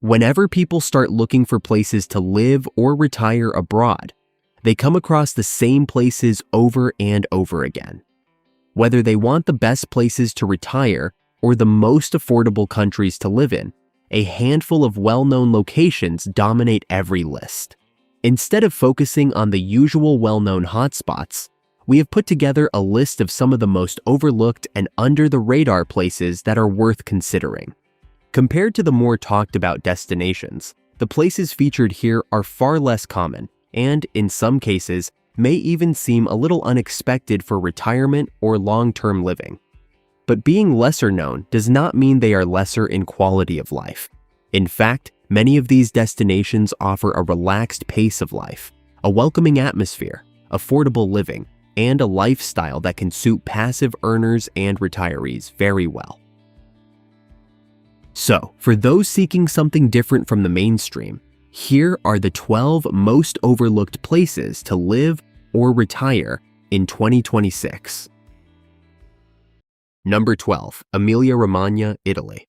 Whenever people start looking for places to live or retire abroad, they come across the same places over and over again. Whether they want the best places to retire or the most affordable countries to live in, a handful of well-known locations dominate every list. Instead of focusing on the usual well-known hotspots, we have put together a list of some of the most overlooked and under-the-radar places that are worth considering. Compared to the more talked-about destinations, the places featured here are far less common and, in some cases, may even seem a little unexpected for retirement or long-term living. But being lesser known does not mean they are lesser in quality of life. In fact, many of these destinations offer a relaxed pace of life, a welcoming atmosphere, affordable living, and a lifestyle that can suit passive earners and retirees very well. So, for those seeking something different from the mainstream, here are the 12 most overlooked places to live or retire in 2026. Number 12, Emilia-Romagna, Italy.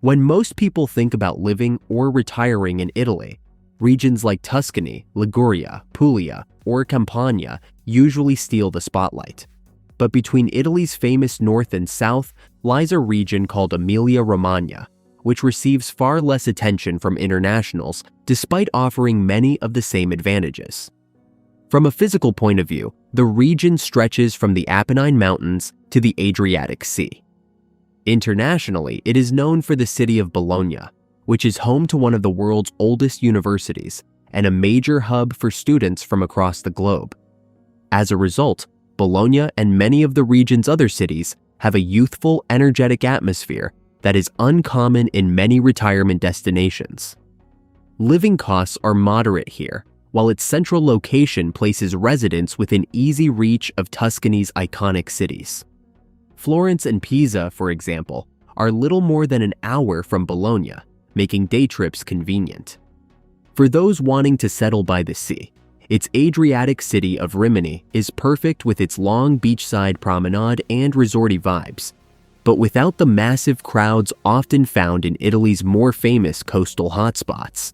When most people think about living or retiring in Italy, regions like Tuscany, Liguria, Puglia, or Campania usually steal the spotlight. But between Italy's famous north and south lies a region called Emilia-Romagna, which receives far less attention from internationals despite offering many of the same advantages. From a physical point of view, the region stretches from the Apennine Mountains to the Adriatic Sea. Internationally, it is known for the city of Bologna, which is home to one of the world's oldest universities and a major hub for students from across the globe. As a result, Bologna and many of the region's other cities have a youthful, energetic atmosphere that is uncommon in many retirement destinations. Living costs are moderate here, while its central location places residents within easy reach of Tuscany's iconic cities. Florence and Pisa, for example, are little more than an hour from Bologna, making day trips convenient. For those wanting to settle by the sea, its Adriatic city of Rimini is perfect with its long beachside promenade and resorty vibes, but without the massive crowds often found in Italy's more famous coastal hotspots.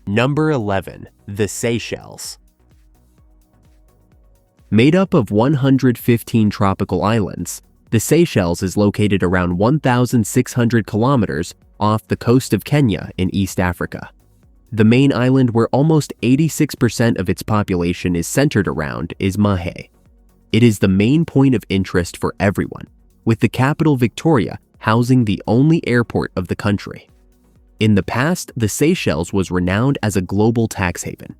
Number 11, the Seychelles. Made up of 115 tropical islands, the Seychelles is located around 1,600 kilometers off the coast of Kenya in East Africa. The main island where almost 86% of its population is centered around is Mahé. It is the main point of interest for everyone, with the capital Victoria housing the only airport of the country. In the past, the Seychelles was renowned as a global tax haven,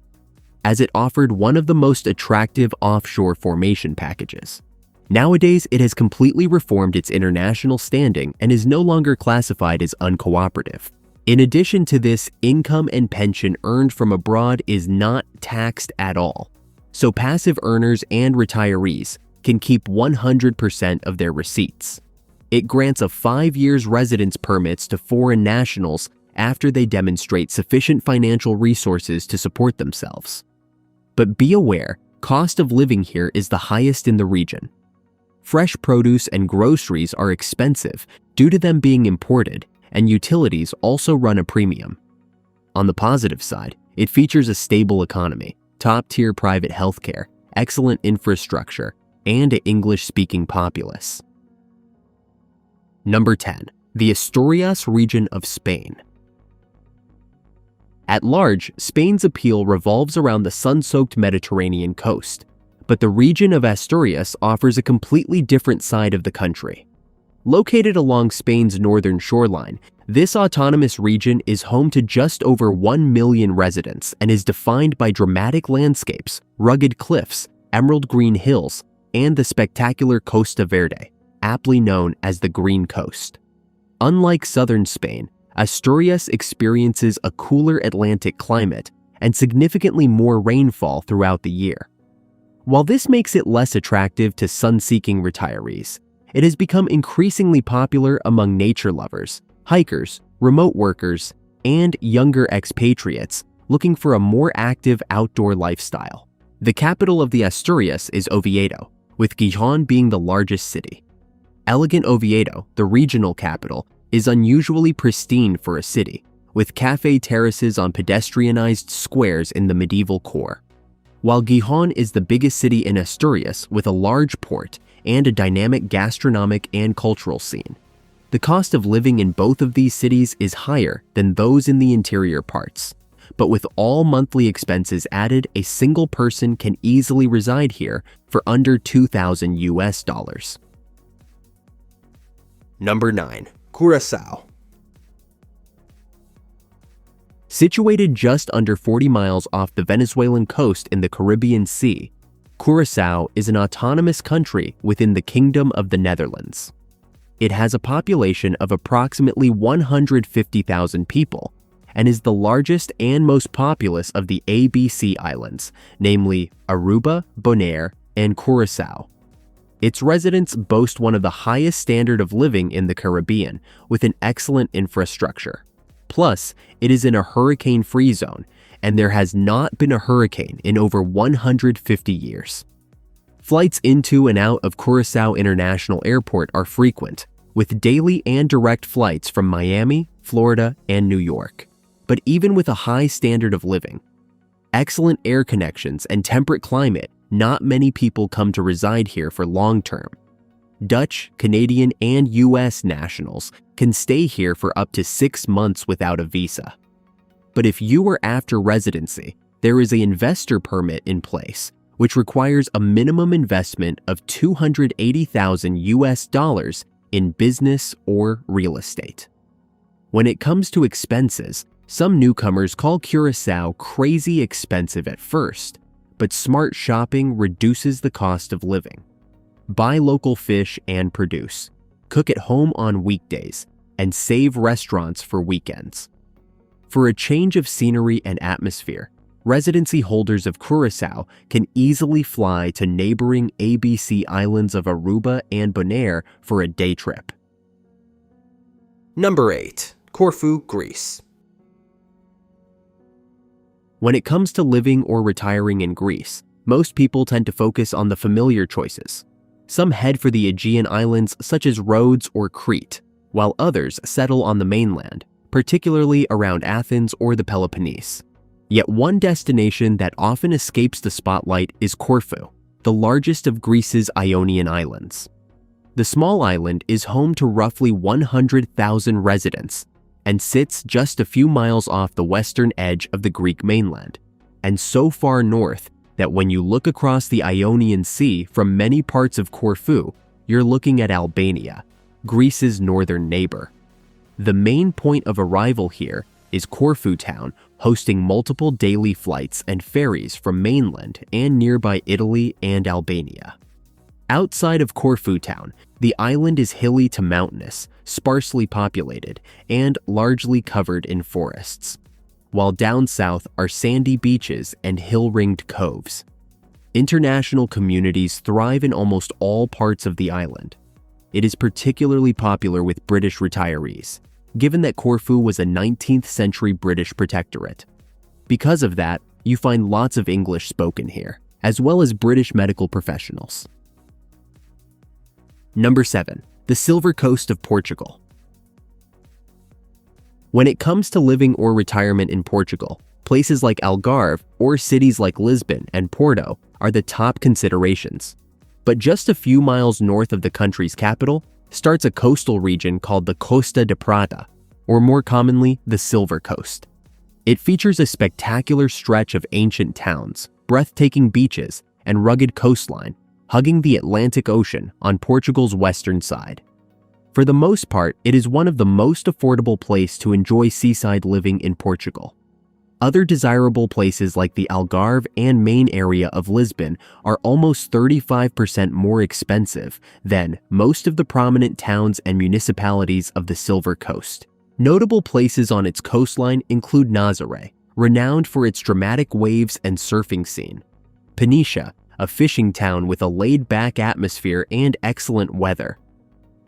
as it offered one of the most attractive offshore formation packages. Nowadays, it has completely reformed its international standing and is no longer classified as uncooperative. In addition to this, income and pension earned from abroad is not taxed at all, so passive earners and retirees can keep 100% of their receipts. It grants a 5-year residence permits to foreign nationals after they demonstrate sufficient financial resources to support themselves. But be aware, cost of living here is the highest in the region. Fresh produce and groceries are expensive due to them being imported, and utilities also run a premium. On the positive side, it features a stable economy, top-tier private healthcare, excellent infrastructure, and an English-speaking populace. Number 10, the Asturias region of Spain. At large, Spain's appeal revolves around the sun-soaked Mediterranean coast, but the region of Asturias offers a completely different side of the country. Located along Spain's northern shoreline, this autonomous region is home to just over 1 million residents and is defined by dramatic landscapes, rugged cliffs, emerald green hills, and the spectacular Costa Verde, aptly known as the Green Coast. Unlike southern Spain, Asturias experiences a cooler Atlantic climate and significantly more rainfall throughout the year. While this makes it less attractive to sun-seeking retirees, it has become increasingly popular among nature lovers, hikers, remote workers, and younger expatriates looking for a more active outdoor lifestyle. The capital of the Asturias is Oviedo, with Gijón being the largest city. Elegant Oviedo, the regional capital, is unusually pristine for a city, with cafe terraces on pedestrianized squares in the medieval core. While Gijón is the biggest city in Asturias with a large port and a dynamic gastronomic and cultural scene, the cost of living in both of these cities is higher than those in the interior parts. But with all monthly expenses added, a single person can easily reside here for under $2,000. Number 9. Curaçao. Situated just under 40 miles off the Venezuelan coast in the Caribbean Sea, Curaçao is an autonomous country within the Kingdom of the Netherlands. It has a population of approximately 150,000 people and is the largest and most populous of the ABC Islands, namely Aruba, Bonaire, and Curaçao. Its residents boast one of the highest standard of living in the Caribbean, with an excellent infrastructure. Plus, it is in a hurricane-free zone, and there has not been a hurricane in over 150 years. Flights into and out of Curaçao International Airport are frequent, with daily and direct flights from Miami, Florida, and New York. But even with a high standard of living, excellent air connections, and temperate climate, not many people come to reside here for long term. Dutch, Canadian, and US nationals can stay here for up to 6 months without a visa. But if you are after residency, there is an investor permit in place, which requires a minimum investment of $280,000 in business or real estate. When it comes to expenses, some newcomers call Curaçao crazy expensive at first, but smart shopping reduces the cost of living. Buy local fish and produce, cook at home on weekdays, and save restaurants for weekends. For a change of scenery and atmosphere, residency holders of Curaçao can easily fly to neighboring ABC islands of Aruba and Bonaire for a day trip. Number 8. Corfu, Greece. When it comes to living or retiring in Greece, most people tend to focus on the familiar choices. Some head for the Aegean islands such as Rhodes or Crete, while others settle on the mainland, particularly around Athens or the Peloponnese. Yet one destination that often escapes the spotlight is Corfu, the largest of Greece's Ionian islands. The small island is home to roughly 100,000 residents and sits just a few miles off the western edge of the Greek mainland, and so far north that when you look across the Ionian Sea from many parts of Corfu, you're looking at Albania, Greece's northern neighbor. The main point of arrival here is Corfu town, hosting multiple daily flights and ferries from mainland and nearby Italy and Albania. Outside of Corfu town, the island is hilly to mountainous, sparsely populated, and largely covered in forests, while down south are sandy beaches and hill-ringed coves. International communities thrive in almost all parts of the island. It is particularly popular with British retirees, given that Corfu was a 19th century British protectorate. Because of that, you find lots of English spoken here, as well as British medical professionals. Number 7. The Silver Coast of Portugal. When it comes to living or retirement in Portugal, places like Algarve or cities like Lisbon and Porto are the top considerations. But just a few miles north of the country's capital starts a coastal region called the Costa da Prata, or more commonly, the Silver Coast. It features a spectacular stretch of ancient towns, breathtaking beaches, and rugged coastline, hugging the Atlantic Ocean on Portugal's western side. For the most part, it is one of the most affordable places to enjoy seaside living in Portugal. Other desirable places like the Algarve and main area of Lisbon are almost 35% more expensive than most of the prominent towns and municipalities of the Silver Coast. Notable places on its coastline include Nazaré, renowned for its dramatic waves and surfing scene; Peniche, a fishing town with a laid-back atmosphere and excellent weather;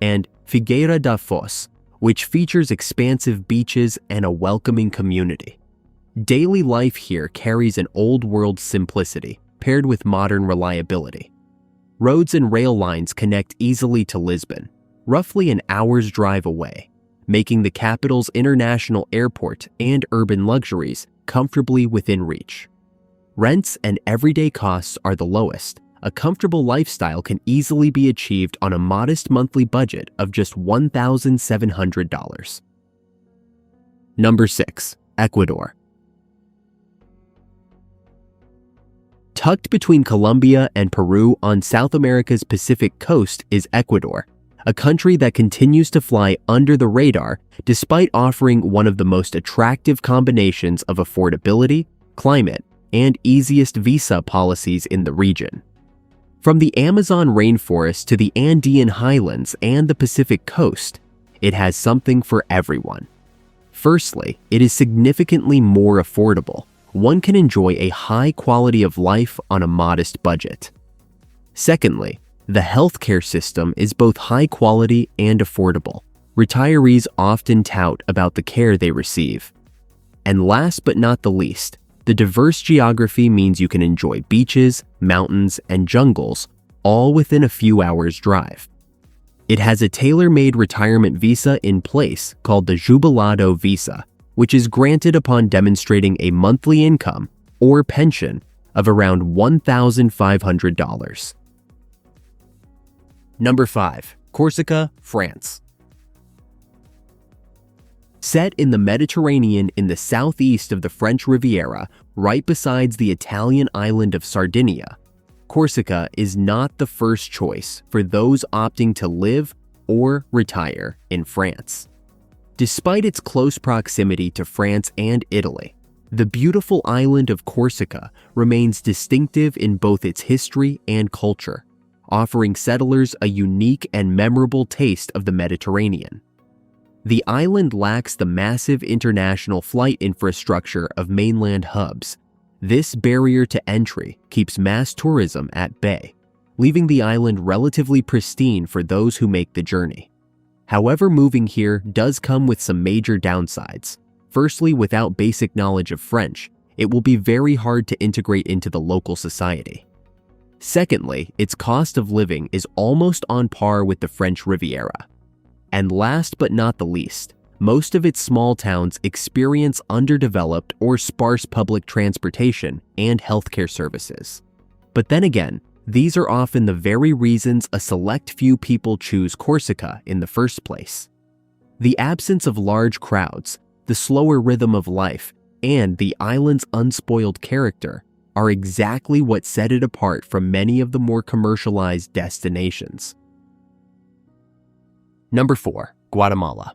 and Figueira da Foz, which features expansive beaches and a welcoming community. Daily life here carries an old-world simplicity paired with modern reliability. Roads and rail lines connect easily to Lisbon, roughly an hour's drive away, making the capital's international airport and urban luxuries comfortably within reach. Rents and everyday costs are the lowest. A comfortable lifestyle can easily be achieved on a modest monthly budget of just $1,700. Number 6. Ecuador. Tucked between Colombia and Peru on South America's Pacific coast is Ecuador, a country that continues to fly under the radar despite offering one of the most attractive combinations of affordability, climate, and easiest visa policies in the region. From the Amazon rainforest to the Andean highlands and the Pacific coast, it has something for everyone. Firstly, it is significantly more affordable. One can enjoy a high quality of life on a modest budget. Secondly, the healthcare system is both high quality and affordable. Retirees often tout about the care they receive. And last but not the least, the diverse geography means you can enjoy beaches, mountains, and jungles, all within a few hours' drive. It has a tailor-made retirement visa in place called the Jubilado Visa, which is granted upon demonstrating a monthly income or pension of around $1,500. Number 5. Corsica, France. Set in the Mediterranean in the southeast of the French Riviera, right besides the Italian island of Sardinia, Corsica is not the first choice for those opting to live or retire in France. Despite its close proximity to France and Italy, the beautiful island of Corsica remains distinctive in both its history and culture, offering settlers a unique and memorable taste of the Mediterranean. The island lacks the massive international flight infrastructure of mainland hubs. This barrier to entry keeps mass tourism at bay, leaving the island relatively pristine for those who make the journey. However, moving here does come with some major downsides. Firstly, without basic knowledge of French, it will be very hard to integrate into the local society. Secondly, its cost of living is almost on par with the French Riviera. And last but not the least, most of its small towns experience underdeveloped or sparse public transportation and healthcare services. But then again, these are often the very reasons a select few people choose Corsica in the first place. The absence of large crowds, the slower rhythm of life, and the island's unspoiled character are exactly what set it apart from many of the more commercialized destinations. Number 4. Guatemala.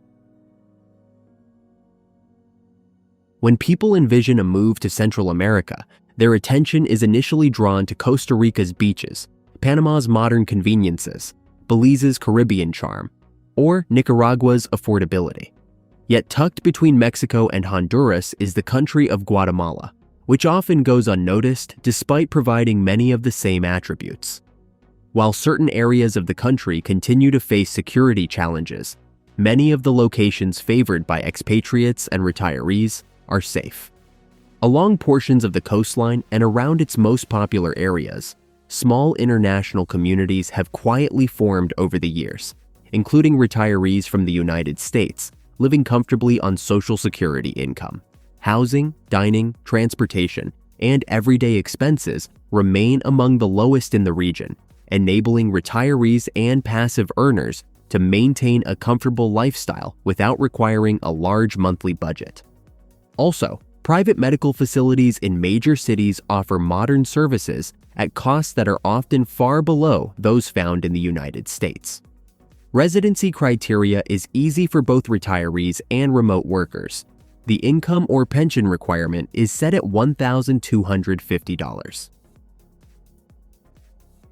When people envision a move to Central America, their attention is initially drawn to Costa Rica's beaches, Panama's modern conveniences, Belize's Caribbean charm, or Nicaragua's affordability. Yet tucked between Mexico and Honduras is the country of Guatemala, which often goes unnoticed despite providing many of the same attributes. While certain areas of the country continue to face security challenges, many of the locations favored by expatriates and retirees are safe. Along portions of the coastline and around its most popular areas, small international communities have quietly formed over the years, including retirees from the United States living comfortably on Social Security income. Housing, dining, transportation, and everyday expenses remain among the lowest in the region, enabling retirees and passive earners to maintain a comfortable lifestyle without requiring a large monthly budget. Also, private medical facilities in major cities offer modern services at costs that are often far below those found in the United States. Residency criteria is easy for both retirees and remote workers. The income or pension requirement is set at $1,250.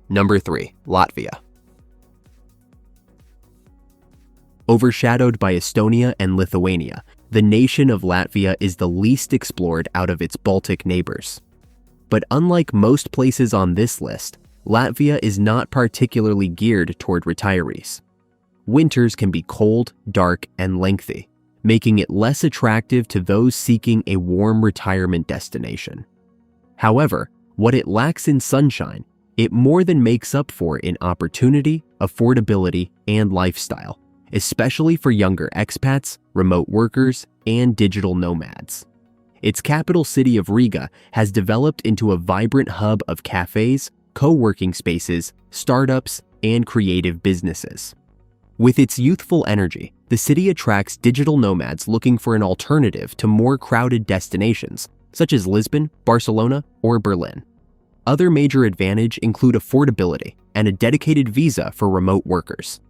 Number 3. Latvia. Overshadowed by Estonia and Lithuania, the nation of Latvia is the least explored out of its Baltic neighbors. But unlike most places on this list, Latvia is not particularly geared toward retirees. Winters can be cold, dark, and lengthy, making it less attractive to those seeking a warm retirement destination. However, what it lacks in sunshine, it more than makes up for in opportunity, affordability, and lifestyle, especially for younger expats, remote workers, and digital nomads. Its capital city of Riga has developed into a vibrant hub of cafes, co-working spaces, startups, and creative businesses. With its youthful energy, the city attracts digital nomads looking for an alternative to more crowded destinations, such as Lisbon, Barcelona, or Berlin. Other major advantages include affordability and a dedicated visa for remote workers.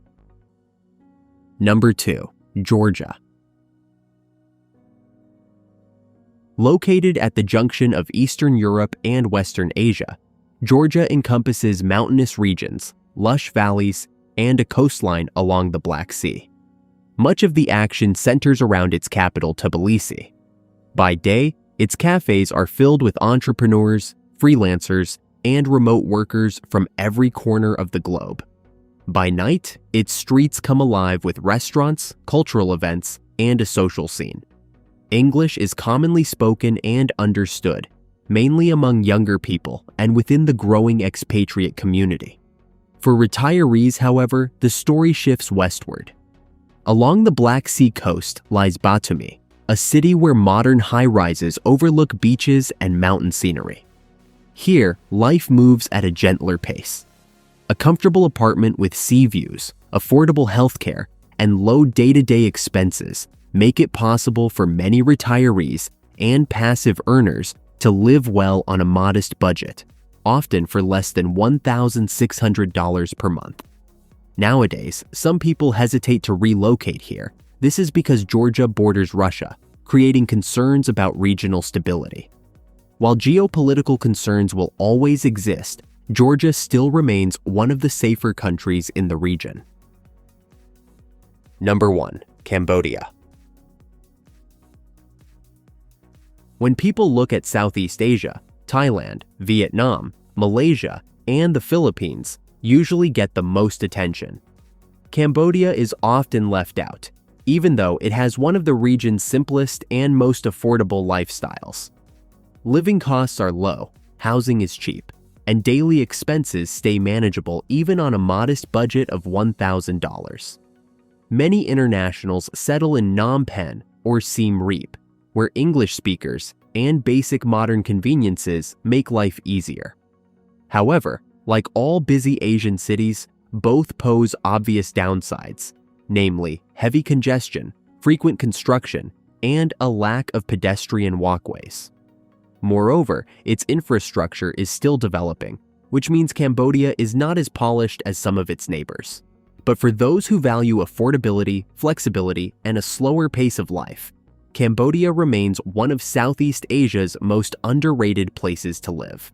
Number 2. Georgia. Located at the junction of Eastern Europe and Western Asia, Georgia encompasses mountainous regions, lush valleys, and a coastline along the Black Sea. Much of the action centers around its capital, Tbilisi. By day, its cafes are filled with entrepreneurs, freelancers, and remote workers from every corner of the globe. By night, its streets come alive with restaurants, cultural events, and a social scene. English is commonly spoken and understood, mainly among younger people and within the growing expatriate community. For retirees, however, the story shifts westward. Along the Black Sea coast lies Batumi, a city where modern high-rises overlook beaches and mountain scenery. Here, life moves at a gentler pace. A comfortable apartment with sea views, affordable healthcare, and low day-to-day expenses make it possible for many retirees and passive earners to live well on a modest budget, often for less than $1,600 per month. Nowadays, some people hesitate to relocate here. This is because Georgia borders Russia, creating concerns about regional stability. While geopolitical concerns will always exist, Georgia still remains one of the safer countries in the region. Number 1. Cambodia. When people look at Southeast Asia, Thailand, Vietnam, Malaysia, and the Philippines usually get the most attention. Cambodia is often left out, even though it has one of the region's simplest and most affordable lifestyles. Living costs are low, housing is cheap, and daily expenses stay manageable even on a modest budget of $1,000. Many internationals settle in Phnom Penh or Siem Reap, where English speakers and basic modern conveniences make life easier. However, like all busy Asian cities, both pose obvious downsides, namely heavy congestion, frequent construction, and a lack of pedestrian walkways. Moreover, its infrastructure is still developing, which means Cambodia is not as polished as some of its neighbors. But for those who value affordability, flexibility, and a slower pace of life, Cambodia remains one of Southeast Asia's most underrated places to live.